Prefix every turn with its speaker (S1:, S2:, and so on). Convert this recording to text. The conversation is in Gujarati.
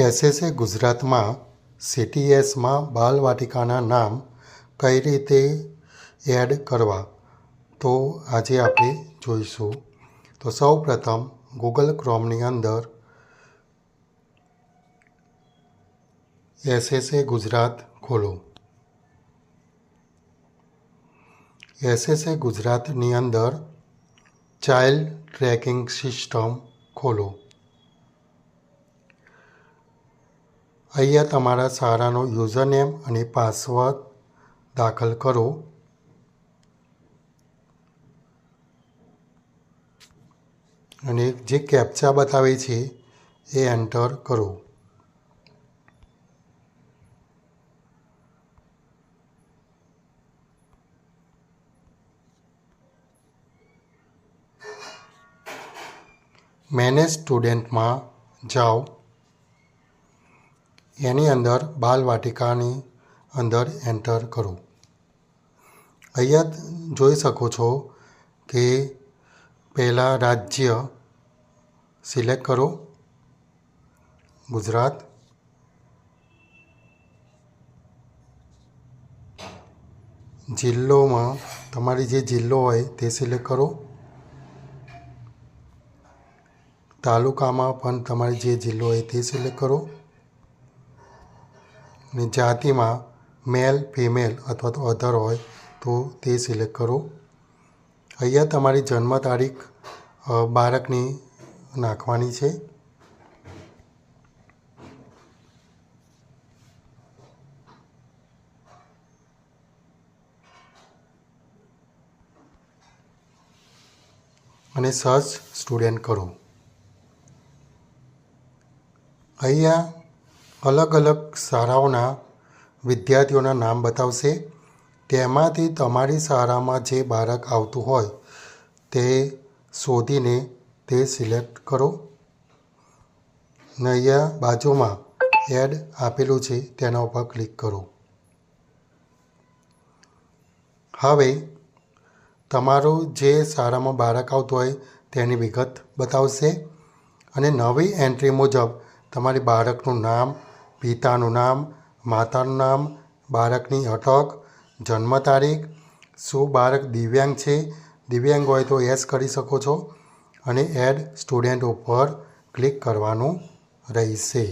S1: એસએસએ ગુજરાતમાં સીટીએસમાં બાલવાટિકાના નામ કઈ રીતે એડ કરવા, તો આજે આપણે જોઈશું. તો સૌ પ્રથમ ગૂગલ ક્રોમની અંદર એસએસએ ગુજરાત ખોલો. એસએસએ ગુજરાતની અંદર ચાઇલ્ડ ટ્રેકિંગ સિસ્ટમ ખોલો. અહીંયા તમારા શાળાનો યુઝરનેમ અને પાસવર્ડ દાખલ કરો. અને જે કેપ્ચા બતાવે છે એ એન્ટર કરો. મેનેજ સ્ટુડન્ટમાં જાઓ. એની અંદર બાલવાટિકાની અંદર એન્ટર કરો. અહીંયા જોઈ શકો છો કે પહેલાં રાજ્ય સિલેક્ટ કરો, ગુજરાત. જિલ્લોમાં તમારી જે જિલ્લો હોય તે સિલેક્ટ કરો. તાલુકામાં પણ તમારી જે જિલ્લો હોય તે સિલેક્ટ કરો. અને જાતિમાં મેલ, ફિમેલ અથવા તો અધર હોય તો તે સિલેક્ટ કરો. અહીંયા તમારી જન્મ તારીખ બાળકની નાખવાની છે. અને સર્ચ સ્ટુડન્ટ કરો. અહીંયા અલગ અલગ શાળાઓના વિદ્યાર્થીઓના નામ બતાવશે. તેમાંથી તમારી શાળામાં જે બાળક આવતું હોય તે શોધીને તે સિલેક્ટ કરો. ને અહીંયા બાજુમાં એડ આપેલું છે તેના ઉપર ક્લિક કરો. હવે તમારું જે શાળામાં બાળક આવતું હોય તેની વિગત બતાવશે. અને નવી એન્ટ્રી મુજબ તમારી બાળકનું નામ, પિતાનું નામ, માતાનું નામ, બાળકની અટક, જન્મ તારીખ, શું બાળક દિવ્યાંગ છે, દિવ્યાંગ હોય તો યસ કરી શકો છો. અને એડ સ્ટુડન્ટ ઉપર ક્લિક કરવાનું રહેશે.